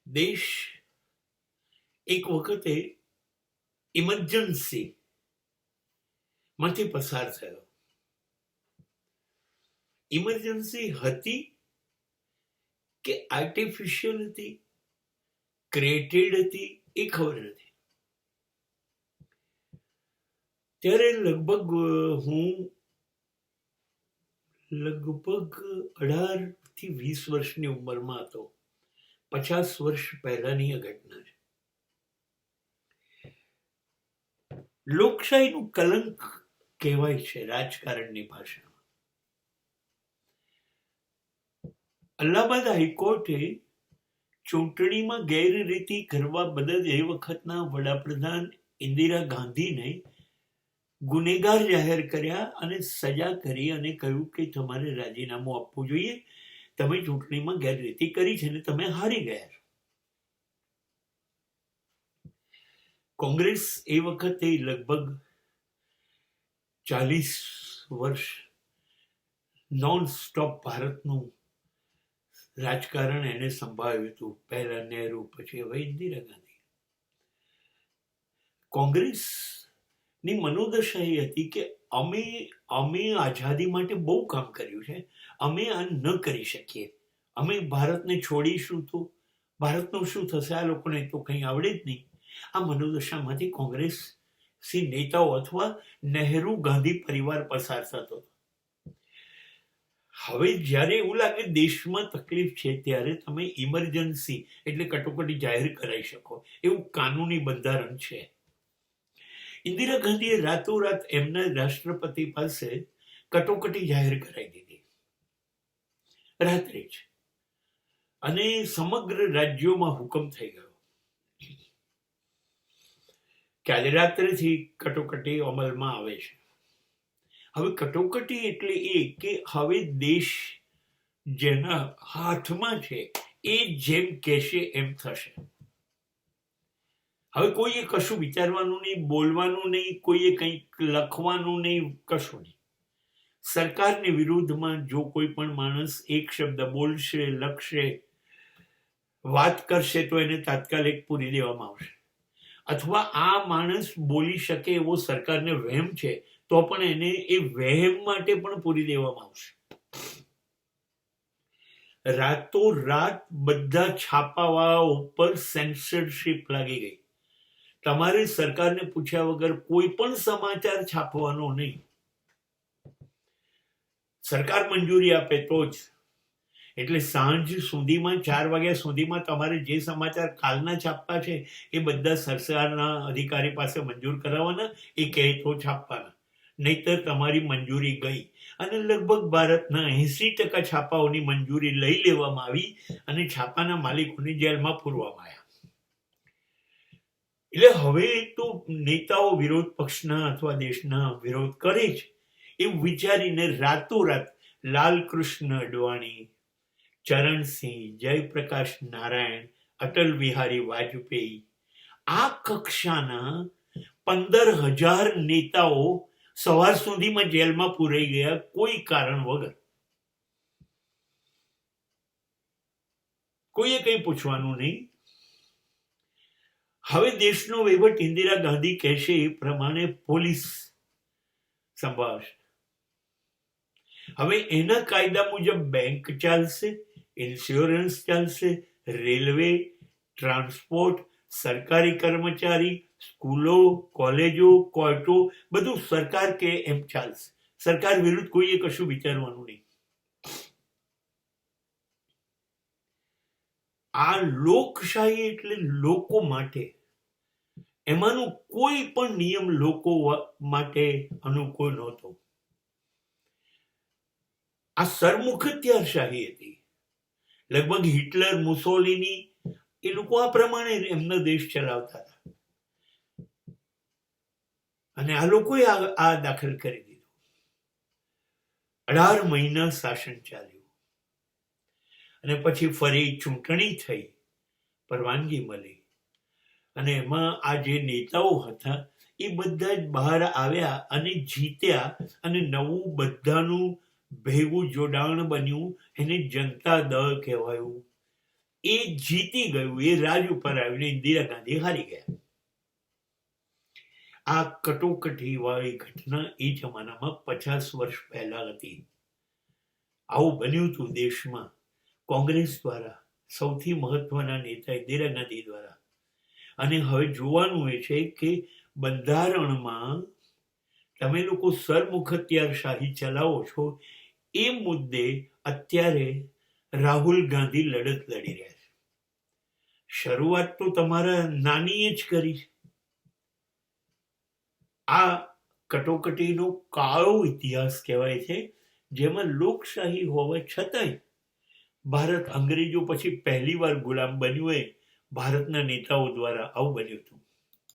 દેશ એક વખતે ઇમરજન્સી માંથી પસાર થયો. ઇમરજન્સી હતી કે આર્ટિફિશિયલ હતી, ક્રિએટેડ હતી, એ ખબર નથી. ત્યારે લગભગ હું 18 થી 20 વર્ષની ઉંમરમાં હતો. 50 વર્ષ પહેલાની આ ઘટના છે. લોકશાહીનું કલંક કહેવાય છે રાજકારણની ભાષામાં. અલ્હાબાદ હાઈકોર્ટે ચૂંટણીમાં ગેરરીતિ કરવા બદલ એ વખતના વડાપ્રધાન ઇન્દિરા ગાંધીને ગુનેગાર જાહેર કર્યા અને સજા કરી અને કહ્યું કે તમારે રાજીનામું આપવું જોઈએ, તમે ચૂંટણીમાં ગેરરીતિ કરી છે અને તમે હારી ગયા છો. કોંગ્રેસ એ વખતે લગભગ 40 વર્ષ નોન સ્ટોપ ભારતનું રાજકારણ એને સંભાળ્યું હતું. પહેલા નહેરુ, પછી હવે ઇન્દિરા ગાંધી. કોંગ્રેસની મનોદશા એ હતી કે અમે આઝાદી માટે બહુ કામ કર્યું છે, અમે આ ન કરી શકીએ, અમે ભારતને છોડીશું તો ભારતનું શું થશે, આ લોકોને તો કંઈ આવડે જ નહીં. આ મનોદશામાંથી કોંગ્રેસી નેતાઓ અથવા નહેરુ ગાંધી પરિવાર પસાર થતો. હવે જ્યારે એવું લાગે દેશમાં તકલીફ છે ત્યારે તમે ઇમરજન્સી એટલે કટોકટી જાહેર કરાવી શકો, એવું કાનૂની બંધારણ છે. ઇન્દિરા ગાંધીએ રાતોરાત એમના રાષ્ટ્રપતિ પાસે કટોકટી જાહેર કરાવી દીધી, રાત્રે જ, અને સમગ્ર રાજ્યોમાં હુકમ થઈ ગયો કે આજે રાત્રેથી કટોકટી અમલમાં આવે છે. હવે કટોકટી એટલે એ કે હવે દેશ જેના હાથમાં છે એ જેમ કહેશે એમ થશે. હવે કોઈએ કશું વિચારવાનું નહીં, બોલવાનું નહીં, કોઈએ કંઈક લખવાનું નહીં, કશું નહીં. સરકારની વિરુદ્ધમાં જો કોઈ પણ માણસ એક શબ્દ બોલશે, લખશે, વાત કરશે તો એને તાત્કાલિક પૂરી દેવામાં આવશે. અથવા આ માણસ બોલી શકે એવો સરકારને વહેમ છે તો પણ એને એ વહેમ માટે પણ પૂરી દેવામાં આવશે. રાતોરાત બધા છાપાવાળાઓ ઉપર સેન્સરશિપ લાગી ગઈ. તમારે સરકારને પૂછ્યા વગર કોઈ પણ સમાચાર છાપવાનો નહીં. સરકાર મંજૂરી આપે તો જ. એટલે સાંજ સુધીમાં 4 વાગ્યા સુધીમાં તમારે જે સમાચાર કાલના છાપવા છે એ બધા સરકારના અધિકારી પાસે મંજૂર કરાવવાના, એ કહે તો છાપવાના, નહીતર તમારી મંજૂરી ગઈ. અને લગભગ ભારતના 80% છાપાઓની મંજૂરી લઈ લેવામાં આવી અને છાપાના માલિકોને જેલમાં પૂરવામાં આવ્યા. એટલે હવે તો નેતાઓ વિરોધ પક્ષના અથવા દેશના વિરોધ કરે છે એવું વિચારીને રાતોરાત લાલકૃષ્ણ અડવાણી, ચરણસિંહ, જયપ્રકાશ નારાયણ, અટલ બિહારી વાજપેયી, આ કક્ષાના 15,000 નેતાઓ સવાર સુધીમાં જેલમાં પૂરાઈ ગયા કોઈ કારણ વગર. કોઈએ કંઈ પૂછવાનું નહીં. હવે દેશનો વહીવટ ઇન્દિરા ગાંધી કહેશે એ પ્રમાણે પોલીસ સંભાળશે. હવે એના કાયદા મુજબ બેંક ચાલશે, ઇન્સ્યોરન્સ ચાલશે, રેલવે, ટ્રાન્સપોર્ટ, સરકારી કર્મચારી, સ્કૂલો, કોલેજો, કોર્ટો, બધું સરકાર કે એમ ચાલશે. સરકાર વિરુદ્ધ કોઈએ કશું વિચારવાનું નહીં. આ લોકશાહી એટલે લોકો માટે. એમાંનો કોઈ પણ નિયમ લોકો માટે અનુકૂળ નહોતો. આ સરમુખત્યારશાહી હતી. લગભગ હિટલર, મુસોલિની એ લોકો આ પ્રમાણે એમનો દેશ ચલાવતા હતા. અને આ લોકોએ આ દાખલ કરી દીધું. 18 મહિના શાસન ચાલ્યું અને પછી ફરી ચૂંટણી થઈ, પરવાનગી મળી, અને એમાં આ જે નેતાઓ હતા એ બધા જ બહાર આવ્યા અને જીત્યા, અને નવું બધાનું ભેગું જોડાણ બન્યું. એને જનતા દળ કહેવાયું. એ જીતી ગયું, એ રાજ ઉપર આવીને ઇન્દિરા ગાંધી હારી ગયા. આ કટોકટી વાળી ઘટના એ જમાનામાં 50 વર્ષ પહેલા હતી. આવું બન્યું હતું દેશમાં કોંગ્રેસ દ્વારા, સૌથી મહત્વના નેતા ઇન્દિરા ગાંધી દ્વારા. અને હવે જોવાનું એ છે કે બંધારણમાં તમે લોકો સરમુખત્યારશાહી ચલાવો છો, એ મુદ્દે અત્યારે રાહુલ ગાંધી લડત લડી રહ્યા છે. શરૂઆત તો તમારા નાનીએ જ કરી છે. આ કટોકટીનો કાળો ઇતિહાસ કહેવાય છે, જેમાં લોકશાહી હોવા છતાંય ભારત અંગ્રેજો પછી પહેલી વાર ગુલામ બન્યું હોય ભારતના નેતાઓ દ્વારા આવું બન્યું હતું.